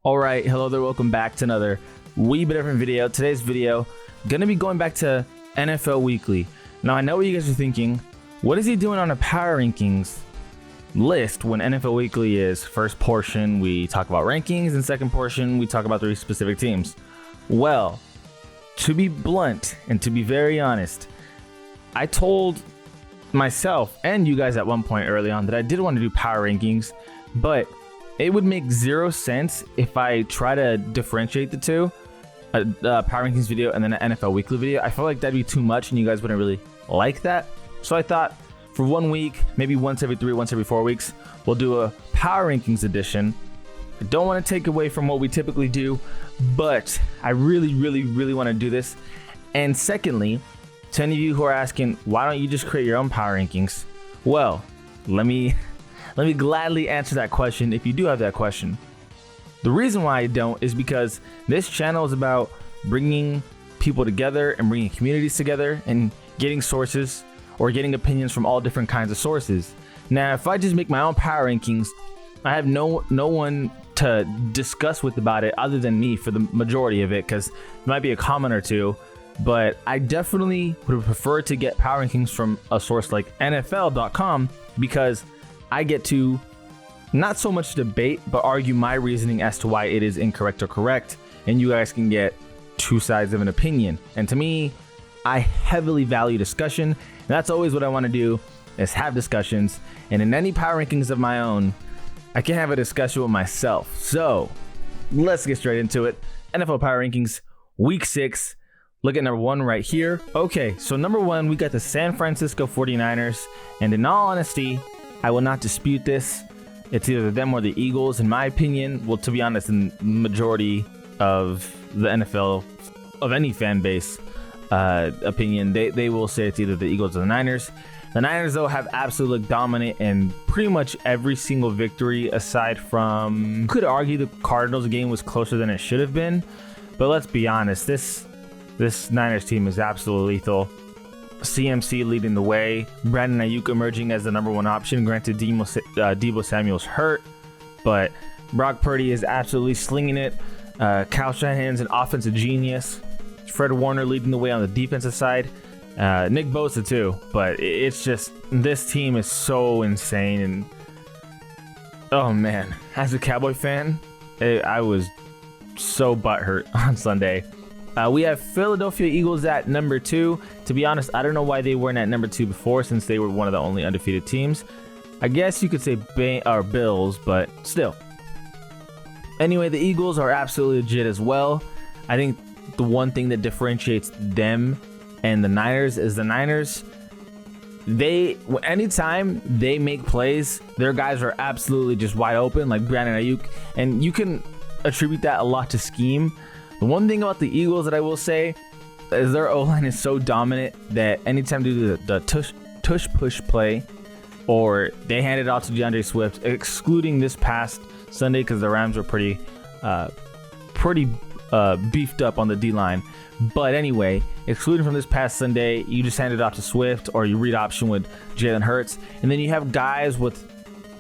All right, hello there, welcome back to another wee bit different video. Today's video, gonna be going back to NFL Weekly. Now I know what you guys are thinking, what is he doing on a power rankings list when NFL Weekly is first portion we talk about rankings and second portion we talk about 3 specific teams? Well, to be blunt and to be very honest, I told myself and you guys at one point early on that I did want to do power rankings, but it would make 0 sense if I try to differentiate the two, a power rankings video and then an NFL Weekly video. I feel like that'd be too much and you guys wouldn't really like that. So I thought for 1 week, maybe once every 3, once every 4 weeks, we'll do a power rankings edition. I don't want to take away from what we typically do, but I really want to do this. And secondly, to any of you who are asking, why don't you just create your own power rankings? Well, let me gladly answer that question if you do have that question. The reason why I don't is because this channel is about bringing people together and bringing communities together and getting sources or getting opinions from all different kinds of sources. Now, if I just make my own power rankings, I have no one to discuss with about it other than me for the majority of it, because there might be a comment or two, but I definitely would prefer to get power rankings from a source like NFL.com because I get to not so much debate, but argue my reasoning as to why it is incorrect or correct. And you guys can get 2 sides of an opinion. And to me, I heavily value discussion. And that's always what I want to do, is have discussions. And in any power rankings of my own, I can have a discussion with myself. So let's get straight into it. NFL power rankings, week 6. Look at number 1 right here. Okay, so number 1, we got the San Francisco 49ers. And in all honesty, I will not dispute this. It's either them or the Eagles, in my opinion. Well, to be honest, in the majority of the NFL, of any fan base opinion, they will say it's either the Eagles or the Niners. The Niners, though, have absolutely looked dominant in pretty much every single victory, aside from, you could argue the Cardinals game was closer than it should have been. But let's be honest, this Niners team is absolutely lethal. CMC leading the way, Brandon Ayuk emerging as the number 1 option. Granted, Deebo Samuel's hurt, but Brock Purdy is absolutely slinging it. Kyle Shanahan's an offensive genius. Fred Warner leading the way on the defensive side. Nick Bosa too, but it's just, this team is so insane. And oh man, as a Cowboy fan, I was so butthurt on Sunday. We have Philadelphia Eagles at number 2. To be honest, I don't know why they weren't at number 2 before, since they were one of the only undefeated teams. I guess you could say Bills, but still. Anyway, the Eagles are absolutely legit as well. I think the one thing that differentiates them and the Niners is the Niners, anytime they make plays, their guys are absolutely just wide open, like Brandon Ayuk, and you can attribute that a lot to scheme. The one thing about the Eagles that I will say is their O-line is so dominant that anytime they do the tush push play, or they hand it off to DeAndre Swift, excluding this past Sunday because the Rams were pretty beefed up on the D-line. But anyway, excluding from this past Sunday, you just hand it off to Swift, or you read option with Jalen Hurts, and then you have guys with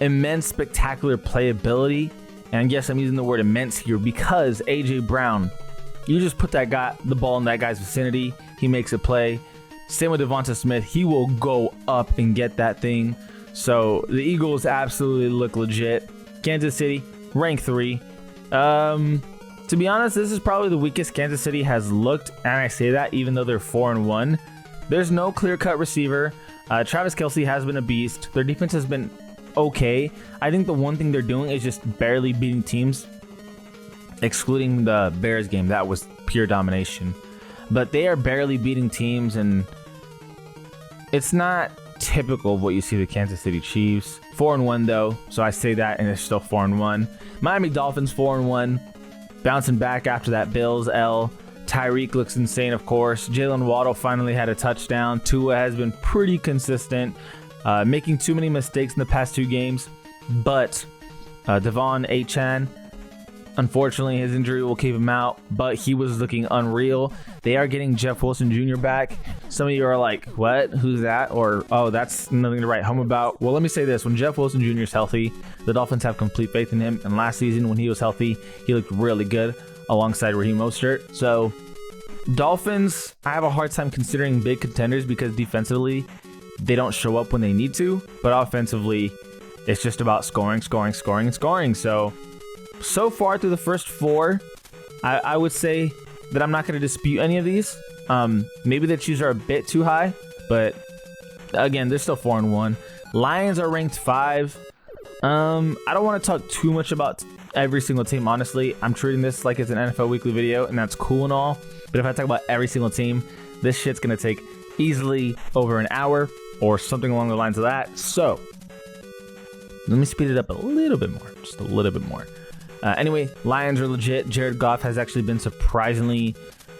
immense spectacular playability. And yes, I'm using the word immense here because AJ Brown, you just put the ball in that guy's vicinity, he makes a play. Same with Devonta Smith, he will go up and get that thing. So the Eagles absolutely look legit. Kansas City, rank 3. To be honest, this is probably the weakest Kansas City has looked, and I say that even though they're 4-1. There's no clear-cut receiver. Travis Kelce has been a beast. Their defense has been okay. I think the one thing they're doing is just barely beating teams, excluding the Bears game. That was pure domination. But they are barely beating teams, and it's not typical of what you see the Kansas City Chiefs. 4-1 though, so I say that, and it's still 4-1. Miami Dolphins 4-1, bouncing back after that Bills L. Tyreek looks insane, of course. Jalen Waddle finally had a touchdown. Tua has been pretty consistent, making too many mistakes in the past 2 games. But Devon Achane, Unfortunately, his injury will keep him out, but he was looking unreal. They are getting Jeff Wilson Jr. back. Some of you are like, what? Who's that? Or, oh, that's nothing to write home about. Well, let me say this. When Jeff Wilson Jr. is healthy, the Dolphins have complete faith in him. And last season, when he was healthy, he looked really good alongside Raheem Mostert. So, Dolphins, I have a hard time considering big contenders because defensively, they don't show up when they need to. But offensively, it's just about scoring, scoring, scoring, and scoring. So far through the first 4, I would say that I'm not going to dispute any of these. Maybe the Chiefs are a bit too high, but again, they're still 4-1. Lions are ranked 5. I don't want to talk too much about every single team, honestly. I'm treating this like it's an NFL Weekly video, and that's cool and all. But if I talk about every single team, this shit's going to take easily over an hour or something along the lines of that. So let me speed it up a little bit more, just a little bit more. Anyway, Lions are legit. Jared Goff has actually been surprisingly,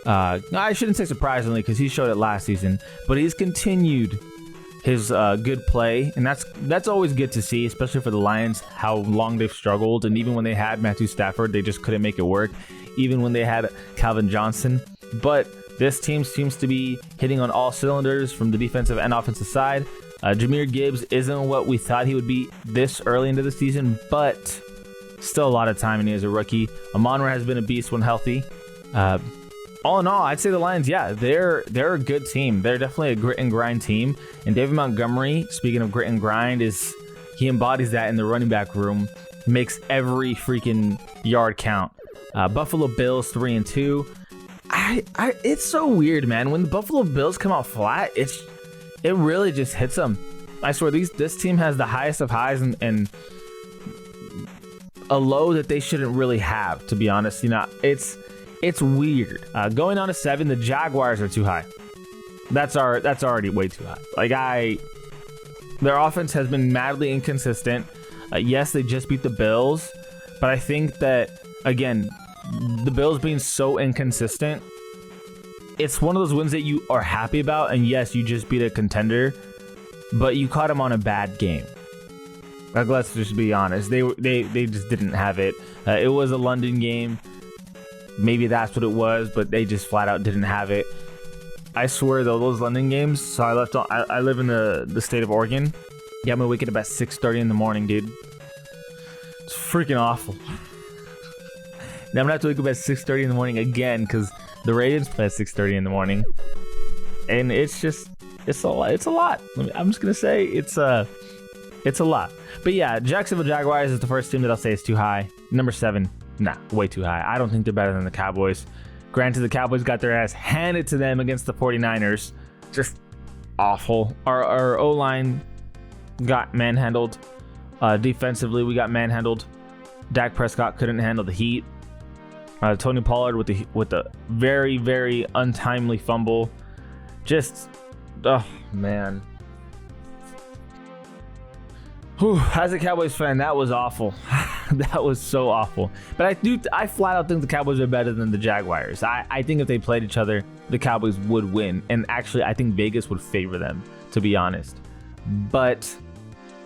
I shouldn't say surprisingly because he showed it last season, but he's continued his good play, and that's always good to see, especially for the Lions, how long they've struggled. And even when they had Matthew Stafford, they just couldn't make it work, even when they had Calvin Johnson. But this team seems to be hitting on all cylinders from the defensive and offensive side. Jahmyr Gibbs isn't what we thought he would be this early into the season, but still a lot of time, and he is a rookie. Amon-Ra has been a beast when healthy. All in all, I'd say the Lions, yeah, they're a good team. They're definitely a grit and grind team. And David Montgomery, speaking of grit and grind, he embodies that in the running back room. Makes every freaking yard count. Buffalo Bills 3-2. It's so weird, man. When the Buffalo Bills come out flat, it really just hits them. I swear, this team has the highest of highs and a low that they shouldn't really have, to be honest. You know, it's weird. Going on to 7, the Jaguars are too high. That's already way too high. Like their offense has been madly inconsistent. Yes, they just beat the Bills, but I think that again, the Bills being so inconsistent, it's one of those wins that you are happy about. And yes, you just beat a contender, but you caught them on a bad game. Like, let's just be honest. They just didn't have it. It was a London game. Maybe that's what it was, but they just flat out didn't have it. I swear though, those London games. So I live in the state of Oregon. Yeah, I'm waking up at 6:30 in the morning, dude. It's freaking awful. Now I'm gonna have to wake up at 6:30 in the morning again because the Ravens play at 6:30 in the morning, and it's a lot. I'm just gonna say it's a lot. But yeah, Jacksonville Jaguars is the first team that I'll say is too high. Number 7, nah, way too high. I don't think they're better than the Cowboys. Granted, the Cowboys got their ass handed to them against the 49ers. Just awful. Our O-line got manhandled. Defensively, we got manhandled. Dak Prescott couldn't handle the heat. Tony Pollard with the very, very untimely fumble. Just, oh man. Whew, as a Cowboys fan, that was awful. That was so awful. But I flat out think the Cowboys are better than the Jaguars. I think if they played each other, the Cowboys would win. And actually, I think Vegas would favor them, to be honest. But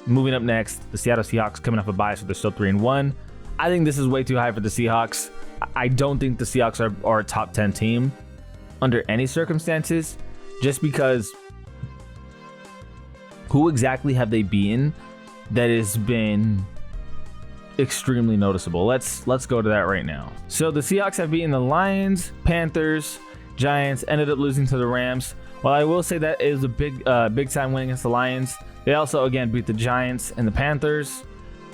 moving up next, the Seattle Seahawks coming off a bye, so they're still 3-1. I think this is way too high for the Seahawks. I don't think the Seahawks are a top 10 team under any circumstances, just because who exactly have they been that has been extremely noticeable? Let's go to that right now. So the Seahawks have beaten the Lions, Panthers, Giants, ended up losing to the Rams. While I will say that is a big time win against the Lions, they also again beat the Giants and the Panthers,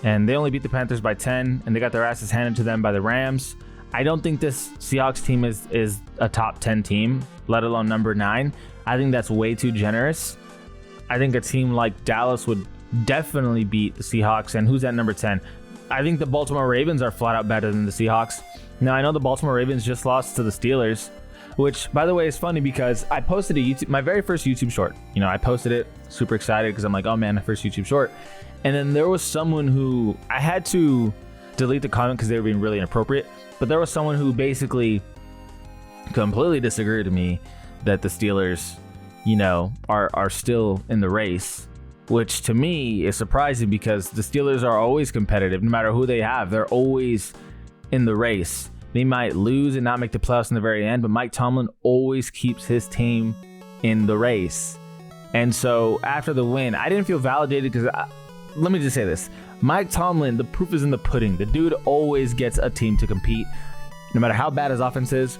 and they only beat the Panthers by 10, and they got their asses handed to them by the Rams. I don't think this Seahawks team is a top 10 team, let alone number 9. I think that's way too generous. I think a team like Dallas would definitely beat the Seahawks. And who's at number 10? I think the Baltimore Ravens are flat out better than the Seahawks. Now, I know the Baltimore Ravens just lost to the Steelers, which, by the way, is funny because I posted my very first YouTube short. You know, I posted it, super excited because I'm like, oh man, my first YouTube short. And then there was someone who, I had to delete the comment because they were being really inappropriate, but there was someone who basically completely disagreed with me that the Steelers, you know, are still in the race, which to me is surprising because the Steelers are always competitive no matter who they have. They're always in the race. They might lose and not make the playoffs in the very end, but Mike Tomlin always keeps his team in the race. And so after the win, I didn't feel validated because let me just say this. Mike Tomlin, the proof is in the pudding. The dude always gets a team to compete. No matter how bad his offense is,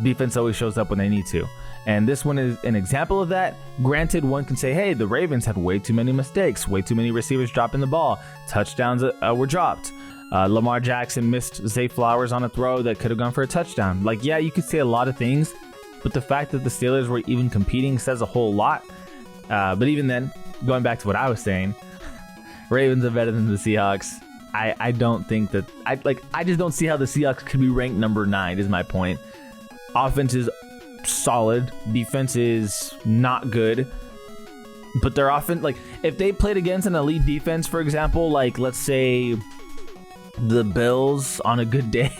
defense always shows up when they need to. And this one is an example of that. Granted, one can say, hey, the Ravens had way too many mistakes, way too many receivers dropping the ball. Touchdowns were dropped. Lamar Jackson missed Zay Flowers on a throw that could have gone for a touchdown. Like, yeah, you could say a lot of things, but the fact that the Steelers were even competing says a whole lot. But even then, going back to what I was saying, Ravens are better than the Seahawks. I don't think that I just don't see how the Seahawks could be ranked number 9 is my point. Offense is solid, defense is not good, but their offense, like if they played against an elite defense, for example, like let's say the Bills on a good day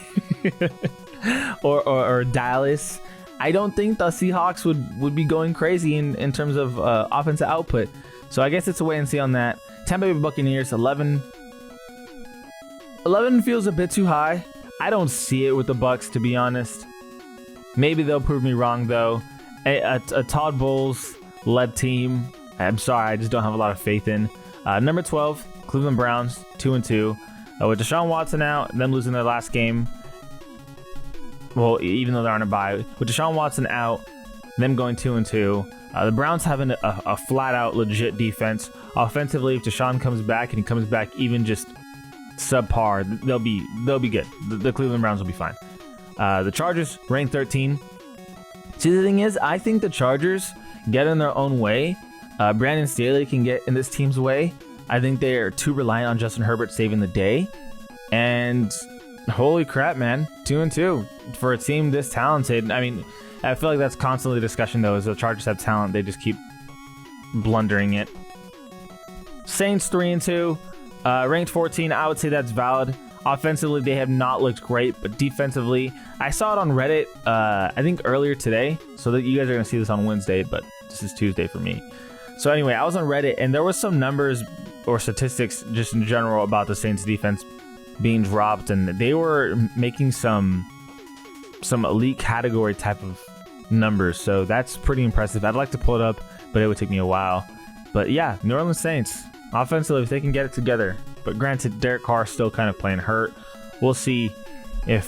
or Dallas, I don't think the Seahawks would be going crazy in terms of offensive output. So I guess it's a wait and see on that. Tampa Bay Buccaneers 11 feels a bit too high. I don't see it with the Bucs, to be honest. Maybe they'll prove me wrong though. A Todd Bowles led team, I'm sorry, I just don't have a lot of faith in. Number 12, Cleveland Browns 2-2. With Deshaun Watson out, them losing their last game. Well, even though they're on a bye, with Deshaun Watson out, them going 2-2. The Browns having a flat-out legit defense. Offensively, if Deshaun comes back and he comes back even just subpar, they'll be good. The Cleveland Browns will be fine. The Chargers ranked 13. See, the thing is, I think the Chargers get in their own way. Brandon Staley can get in this team's way. I think they are too reliant on Justin Herbert saving the day. And holy crap, man, 2-2 for a team this talented. I mean, I feel like that's constantly a discussion though. As the Chargers have talent, they just keep blundering it. Saints 3-2, ranked 14. I would say that's valid. Offensively, they have not looked great, but defensively, I saw it on Reddit, I think earlier today, so that you guys are going to see this on Wednesday, but this is Tuesday for me. So anyway, I was on Reddit, and there was some numbers or statistics just in general about the Saints defense being dropped, and they were making some elite category type of numbers, so that's pretty impressive. I'd like to pull it up, but it would take me a while. But yeah, New Orleans Saints, offensively, if they can get it together. But granted, Derek Carr still kind of playing hurt. We'll see if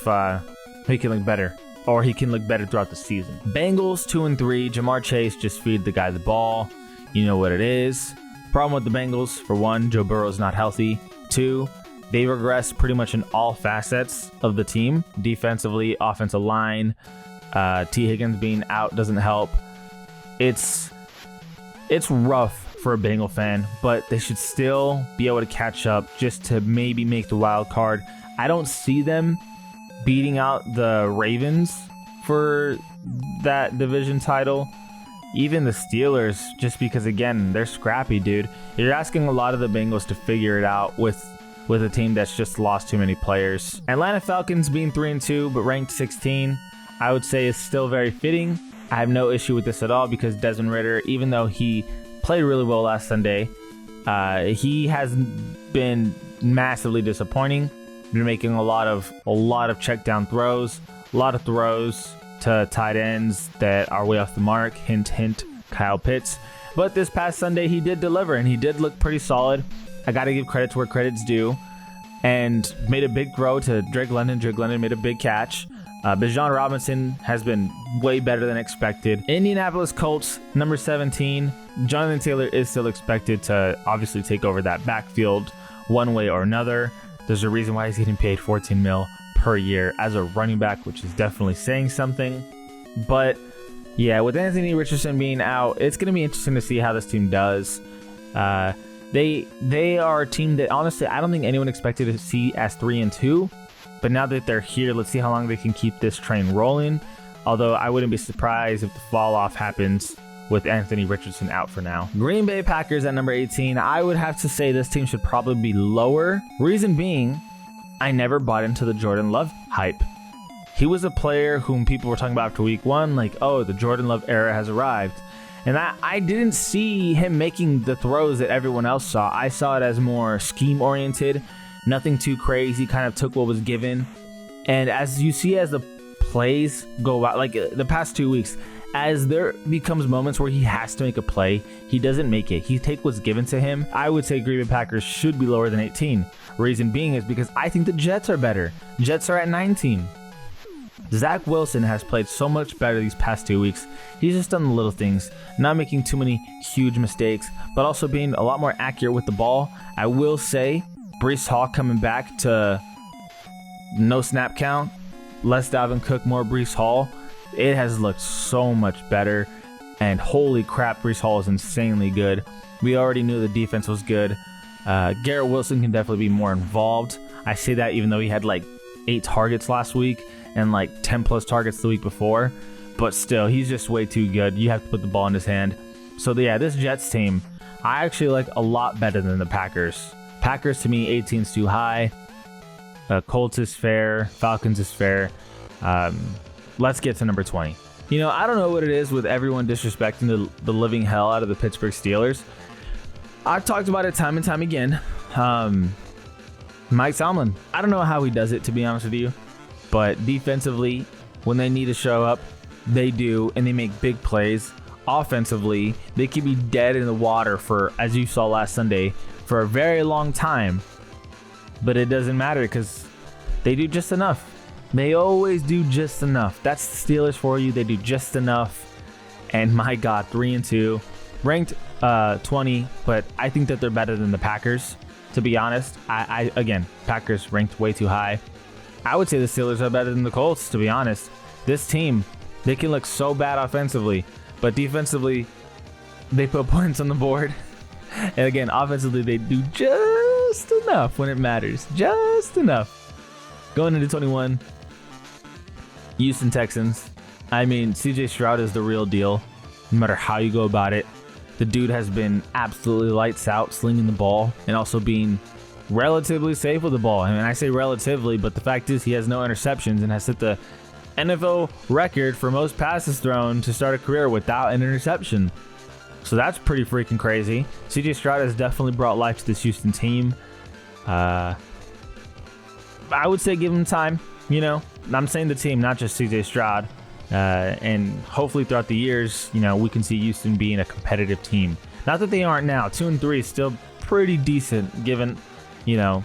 he can look better, or he can look better throughout the season. Bengals 2-3. Jamar Chase just feed the guy the ball. You know what it is. Problem with the Bengals, for one, Joe Burrow's not healthy. 2, they regress pretty much in all facets of the team. Defensively, offensive line, T. Higgins being out doesn't help. It's rough for a Bengal fan, but they should still be able to catch up just to maybe make the wild card. I don't see them beating out the Ravens for that division title. Even the Steelers, just because again, they're scrappy, dude. You're asking a lot of the Bengals to figure it out with a team that's just lost too many players. Atlanta Falcons being 3-2 but ranked 16, I would say is still very fitting. I have no issue with this at all because Desmond Ridder, even though he played really well last Sunday, he has been massively disappointing. Been making a lot of check down throws, a lot of throws to tight ends that are way off the mark. Hint, hint, Kyle Pitts. But this past Sunday, he did deliver, and he did look pretty solid. I got to give credit to where credit's due, and made a big throw to Drake London. Drake London made a big catch. Bijan Robinson has been way better than expected. Indianapolis Colts, number 17. Jonathan Taylor is still expected to obviously take over that backfield one way or another. There's a reason why he's getting paid $14 million per year as a running back, which is definitely saying something. But yeah, with Anthony Richardson being out, it's going to be interesting to see how this team does. They are a team that honestly I don't think anyone expected to see as 3-2. But now that they're here, let's see how long they can keep this train rolling. Although I wouldn't be surprised if the fall off happens with Anthony Richardson out for now. Green Bay Packers at number 18. I would have to say this team should probably be lower. Reason being, I never bought into the Jordan Love hype. He was a player whom people were talking about after week 1, like, oh, the Jordan Love era has arrived. And I didn't see him making the throws that everyone else saw. I saw it as more scheme oriented. Nothing too crazy, kind of took what was given. And as you see, as the plays go out, like the past 2 weeks, as there becomes moments where he has to make a play, he doesn't make it. He takes what's given to him. I would say Green Bay Packers should be lower than 18. Reason being is because I think the Jets are better. Jets are at 19. Zach Wilson has played so much better these past 2 weeks. He's just done the little things, not making too many huge mistakes, but also being a lot more accurate with the ball. I will say, Breece Hall coming back to no snap count, less Dalvin Cook, more Breece Hall. It has looked so much better, and holy crap, Breece Hall is insanely good. We already knew the defense was good. Garrett Wilson can definitely be more involved. I say that even though he had like 8 targets last week and like 10 plus targets the week before, but still, he's just way too good. You have to put the ball in his hand. So yeah, this Jets team, I actually like a lot better than the Packers. Packers to me, 18's too high. Colts is fair. Falcons is fair. Let's get to number 20. You know, I don't know what it is with everyone disrespecting the living hell out of the Pittsburgh Steelers. I've talked about it time and time again. Mike Tomlin, I don't know how he does it, to be honest with you, but defensively, when they need to show up, they do, and they make big plays. Offensively, they can be dead in the water for, as you saw last Sunday, for a very long time, but it doesn't matter because they do just enough. They always do just enough. That's the Steelers for you. They do just enough. And my God, 3-2, ranked 20, but I think that they're better than the Packers. To be honest, again, Packers ranked way too high. I would say the Steelers are better than the Colts. To be honest, this team, they can look so bad offensively, but defensively, they put points on the board. And again, offensively, they do just enough when it matters. Just enough. Going into 21. Houston Texans. I mean, CJ Stroud is the real deal, no matter how you go about it. The dude has been absolutely lights out slinging the ball and also being relatively safe with the ball. I mean, I say relatively, but the fact is he has no interceptions and has set the NFL record for most passes thrown to start a career without an interception. So that's pretty freaking crazy. CJ Stroud has definitely brought life to this Houston team. I would say give him time, you know. I'm saying the team, not just CJ Stroud. And hopefully throughout the years, you know, we can see Houston being a competitive team. Not that they aren't now. 2-3 is still pretty decent given, you know,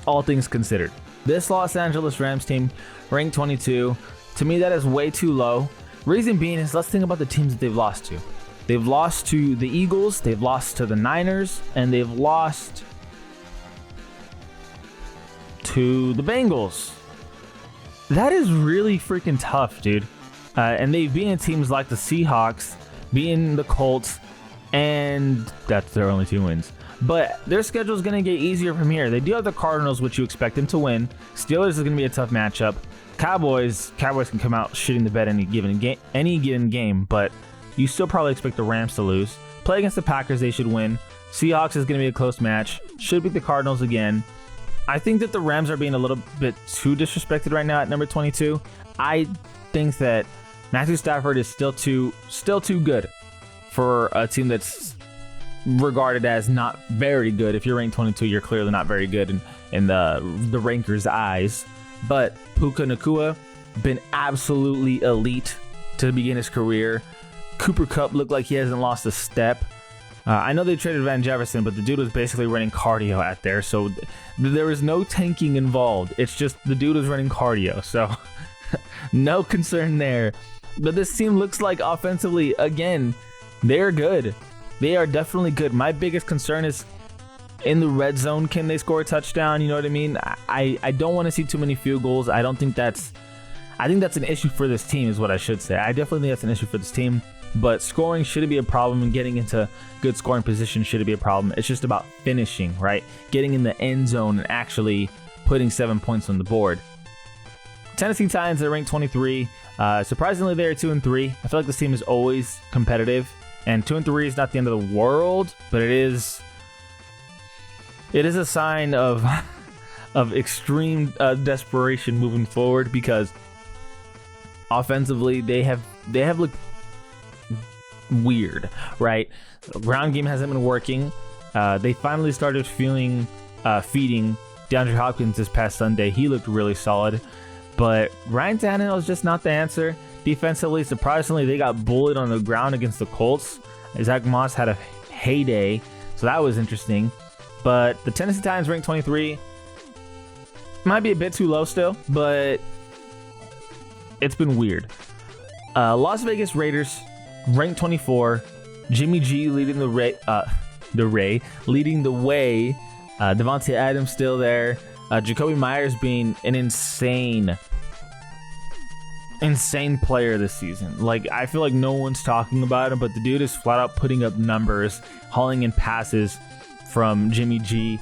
all things considered. This Los Angeles Rams team ranked 22. To me, that is way too low. Reason being is, let's think about the teams that they've lost to. They've lost to the Eagles, they've lost to the Niners, and they've lost to the Bengals. That is really freaking tough, dude. And they've beaten teams like the Seahawks, beaten the Colts, and that's their only 2 wins. But their schedule is going to get easier from here. They do have the Cardinals, which you expect them to win. Steelers is going to be a tough matchup. Cowboys can come out shitting the bed any given game, but you still probably expect the Rams to lose. Play against the Packers, they should win. Seahawks is going to be a close match. Should beat the Cardinals again. I think that the Rams are being a little bit too disrespected right now at number 22. I think that Matthew Stafford is still too good for a team that's regarded as not very good. If you're ranked 22, you're clearly not very good in the rankers' eyes. But Puka Nacua, been absolutely elite to begin his career. Cooper Kupp looked like he hasn't lost a step. I know they traded Van Jefferson, but the dude was basically running cardio out there, so there was no tanking involved. It's just the dude was running cardio, so no concern there. But this team looks like offensively, again, they're good. They are definitely good. My biggest concern is in the red zone, can they score a touchdown? You know what I mean? I don't want to see too many field goals. I think that's an issue for this team is what I should say. I definitely think that's an issue for this team. But scoring shouldn't be a problem, and getting into good scoring position shouldn't be a problem. It's just about finishing, right? Getting in the end zone and actually putting 7 points on the board. Tennessee Titans are ranked 23. Surprisingly, they're 2-3. I feel like this team is always competitive, and 2-3 is not the end of the world, but it is a sign of extreme desperation moving forward, because offensively they have looked weird, right? The ground game hasn't been working. They finally started feeding DeAndre Hopkins this past Sunday. He looked really solid. But Ryan Tannehill is just not the answer. Defensively, surprisingly, they got bullied on the ground against the Colts. Zach Moss had a heyday, so that was interesting. But the Tennessee Titans ranked 23. Might be a bit too low still, but it's been weird. Las Vegas Raiders ranked 24. Jimmy G leading the way. Devontae Adams still there. Jacoby Myers being an insane player this season. Like, I feel like no one's talking about him, but the dude is flat out putting up numbers, hauling in passes from Jimmy G,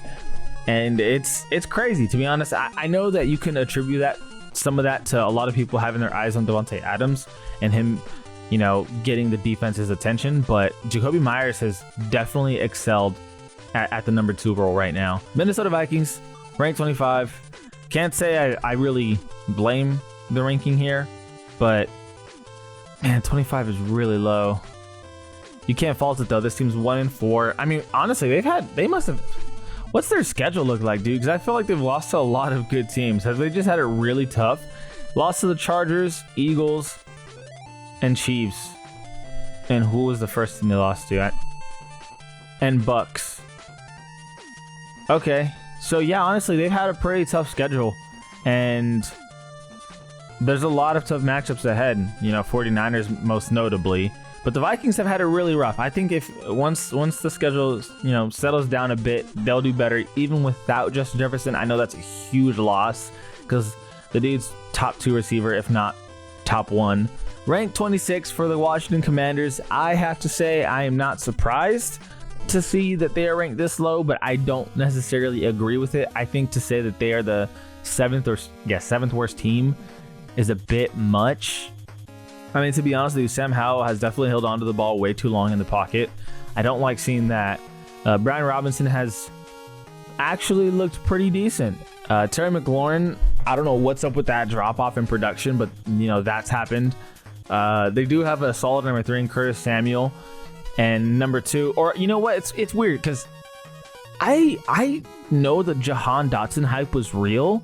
and it's crazy, to be honest. I know that you can attribute some of that to a lot of people having their eyes on Devontae Adams and him, you know, getting the defense's attention, but Jacoby Myers has definitely excelled at the number 2 role right now. Minnesota Vikings ranked 25. Can't say I really blame the ranking here, but man, 25 is really low. You can't fault it though. This team's 1-4. I mean, honestly, they must have. What's their schedule look like, dude? Because I feel like they've lost to a lot of good teams. Have they just had it really tough? Lost to the Chargers, Eagles, and Chiefs. And who was the first team they lost to? And Bucks. Okay, so yeah, honestly, they've had a pretty tough schedule, and there's a lot of tough matchups ahead. You know, 49ers most notably. But the Vikings have had it really rough. I think if once the schedule, you know, settles down a bit, they'll do better even without Justin Jefferson. I know that's a huge loss because the dude's top 2 receiver, if not top 1. Ranked 26 for the Washington Commanders. I have to say I am not surprised to see that they are ranked this low, but I don't necessarily agree with it. I think to say that they are the 7th worst team is a bit much. I mean, to be honest with you, Sam Howell has definitely held onto the ball way too long in the pocket. I don't like seeing that. Brian Robinson has actually looked pretty decent. Terry McLaurin, I don't know what's up with that drop-off in production, but, you know, that's happened. They do have a solid number 3 in Curtis Samuel. And number 2, or you know what? It's weird because I know the Jahan Dotson hype was real,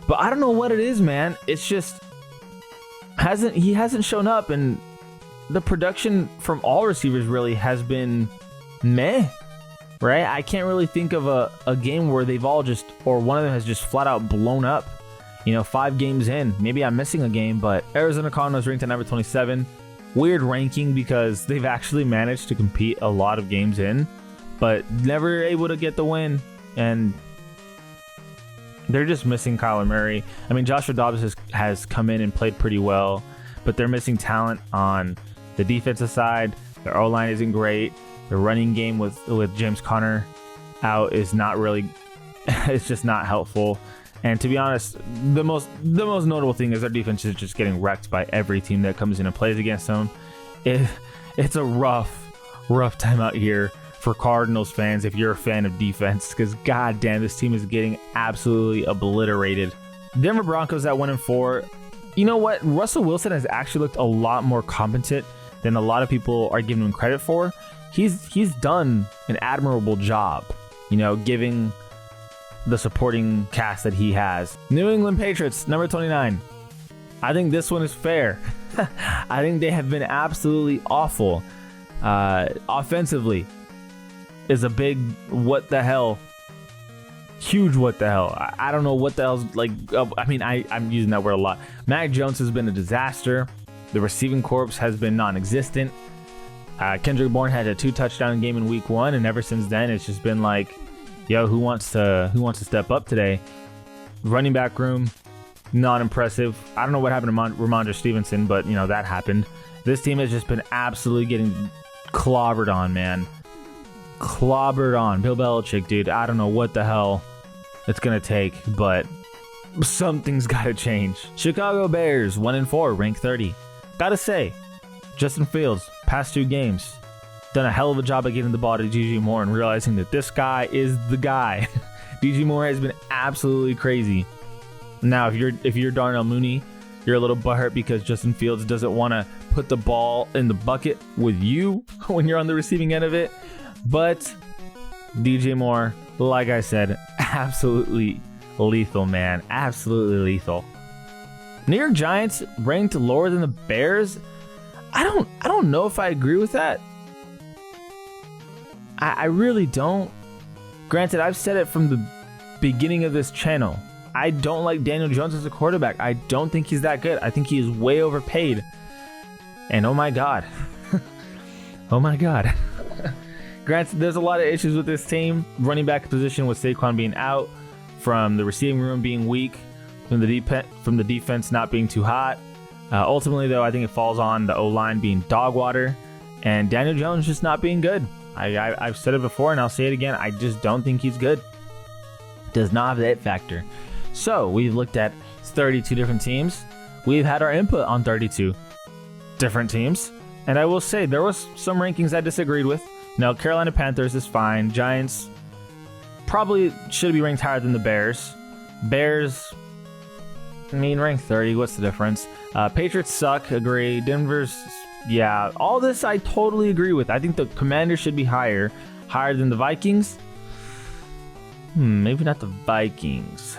but I don't know what it is, man. It's just he hasn't shown up, and the production from all receivers really has been meh, right? I can't really think of a game where they've all just, or one of them has just flat out blown up. You know, 5 games in. Maybe I'm missing a game, but Arizona Cardinals ranked at number 27. Weird ranking because they've actually managed to compete a lot of games in, but never able to get the win. And they're just missing Kyler Murray. I mean, Joshua Dobbs has come in and played pretty well, but they're missing talent on the defensive side. Their O-line isn't great. The running game with James Conner out is not really, it's just not helpful. And to be honest, the most notable thing is their defense is just getting wrecked by every team that comes in and plays against them. It's a rough time out here for Cardinals fans if you're a fan of defense, because goddamn, this team is getting absolutely obliterated. Denver Broncos at 1-4. You know what? Russell Wilson has actually looked a lot more competent than a lot of people are giving him credit for. He's done an admirable job, you know, giving the supporting cast that he has. New England Patriots, number 29. I think this one is fair. I think they have been absolutely awful. Offensively is a big what the hell. Huge what the hell. I don't know what the hell's like. I mean, I'm using that word a lot. Mac Jones has been a disaster. The receiving corps has been non-existent. Kendrick Bourne had a 2-touchdown game in week 1, and ever since then it's just been like, yo, who wants to step up today? Running back room, not impressive. I don't know what happened to Ramondre Stevenson, but you know, that happened. This team has just been absolutely getting clobbered on, man. Clobbered on. Bill Belichick, dude. I don't know what the hell it's gonna take, but something's gotta change. Chicago Bears, 1-4, ranked 30. Gotta say, Justin Fields, past 2 games, done a hell of a job at getting the ball to DJ Moore and realizing that this guy is the guy. DJ Moore has been absolutely crazy. Now, if you're Darnell Mooney, you're a little butthurt because Justin Fields doesn't want to put the ball in the bucket with you when you're on the receiving end of it. But DJ Moore, like I said, absolutely lethal, man. Absolutely lethal. New York Giants ranked lower than the Bears. I don't know if I agree with that. I really don't. Granted, I've said it from the beginning of this channel. I don't like Daniel Jones as a quarterback. I don't think he's that good. I think he is way overpaid. And oh my God. Oh my God. Granted, there's a lot of issues with this team. Running back position with Saquon being out, from the receiving room being weak, from the defense not being too hot. Ultimately, though, I think it falls on the O-line being dog water and Daniel Jones just not being good. I've said it before and I'll say it again. I just don't think he's good. Does not have the it factor. So we've looked at 32 different teams. We've had our input on 32 different teams. And I will say there was some rankings I disagreed with. Now, Carolina Panthers is fine. Giants probably should be ranked higher than the Bears. Bears, I mean, ranked 30. What's the difference? Patriots suck. Agree. Denver's, yeah. All this I totally agree with. I think the Commanders should be higher than the Vikings. Maybe not the Vikings.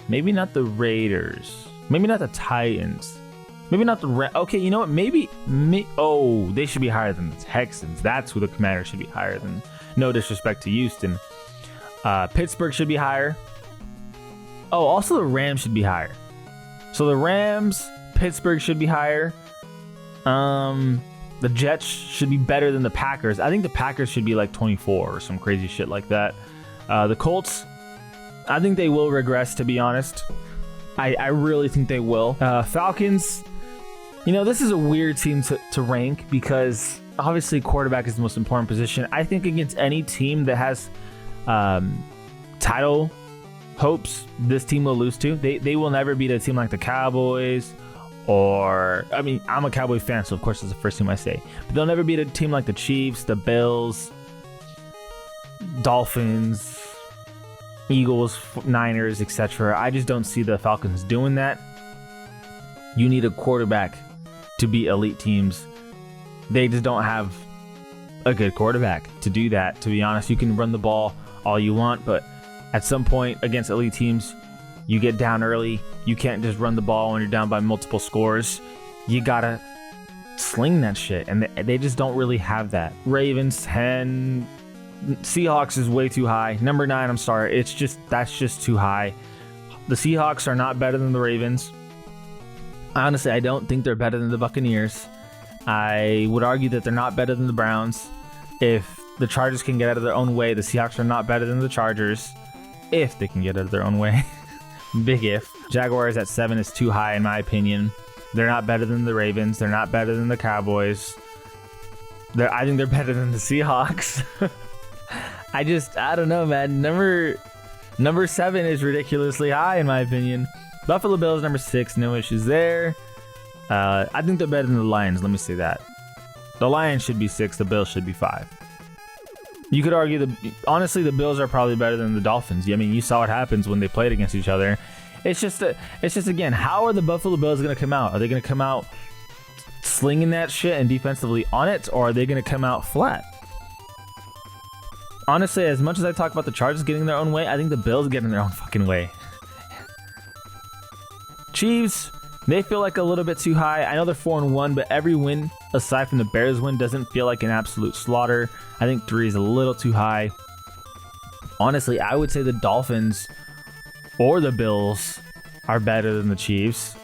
Maybe not the Raiders. Maybe not the Titans. Maybe not the okay, you know what? Maybe they should be higher than the Texans. That's who the Commanders should be higher than. No disrespect to Houston. Pittsburgh should be higher. Oh, also the Rams should be higher. So the Rams, Pittsburgh should be higher. The Jets should be better than the Packers. I think the Packers should be like 24 or some crazy shit like that. The Colts, I think they will regress, to be honest. I really think they will. Falcons, you know, this is a weird team to rank because obviously quarterback is the most important position. I think against any team that has title hopes, this team will lose to. They will never beat a team like the Cowboys or, I mean, I'm a Cowboy fan, so of course it's the first team I say. But they'll never beat a team like the Chiefs, the Bills, Dolphins, Eagles, Niners, etc. I just don't see the Falcons doing that. You need a quarterback to beat elite teams. They just don't have a good quarterback to do that, to be honest. You can run the ball all you want, but at some point against elite teams, you get down early. You can't just run the ball when you're down by multiple scores. You gotta sling that shit, and they just don't really have that. Ravens 10, Seahawks is way too high. Number 9, I'm sorry, that's just too high. The Seahawks are not better than the Ravens. Honestly, I don't think they're better than the Buccaneers. I would argue that they're not better than the Browns. If the Chargers can get out of their own way, the Seahawks are not better than the Chargers. If they can get out of their own way. Big if. Jaguars at 7 is too high in my opinion. They're not better than the Ravens. They're not better than the Cowboys. I think they're better than the Seahawks. I don't know, man. Number 7 is ridiculously high in my opinion. Buffalo Bills number 6, no issues there. I think they're better than the Lions. Let me say that. The Lions should be 6. The Bills should be 5. You could argue honestly, the Bills are probably better than the Dolphins. I mean, you saw what happens when they played against each other. It's just again, how are the Buffalo Bills going to come out? Are they going to come out slinging that shit and defensively on it, or are they going to come out flat? Honestly, as much as I talk about the Chargers getting their own way, I think the Bills getting their own fucking way. Chiefs, they feel like a little bit too high. I know they're 4-1, but every win aside from the Bears win doesn't feel like an absolute slaughter. I think 3 is a little too high. Honestly, I would say the Dolphins or the Bills are better than the Chiefs.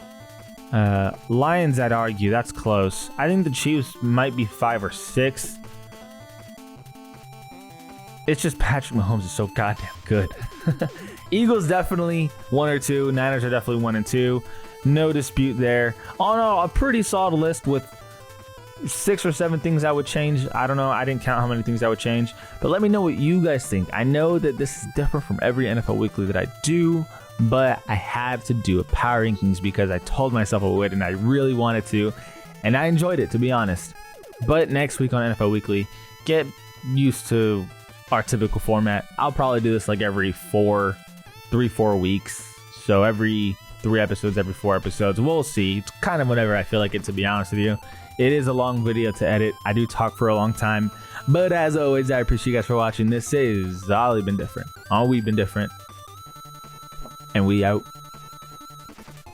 Lions, I'd argue, that's close. I think the Chiefs might be 5 or 6. It's just Patrick Mahomes is so goddamn good. Eagles definitely 1 or 2. Niners are definitely 1 and 2. No dispute there. Oh no, a pretty solid list with 6 or 7 things I would change. I don't know. I didn't count how many things I would change. But let me know what you guys think. I know that this is different from every NFL Weekly that I do, but I had to do a power rankings because I told myself I would and I really wanted to. And I enjoyed it, to be honest. But next week on NFL Weekly, get used to our typical format. I'll probably do this like every 4 weeks. So every 3 episodes, every 4 episodes. We'll see. It's kind of whenever I feel like it, to be honest with you. It is a long video to edit. I do talk for a long time. But as always, I appreciate you guys for watching. This is All We've Been Different. And we out.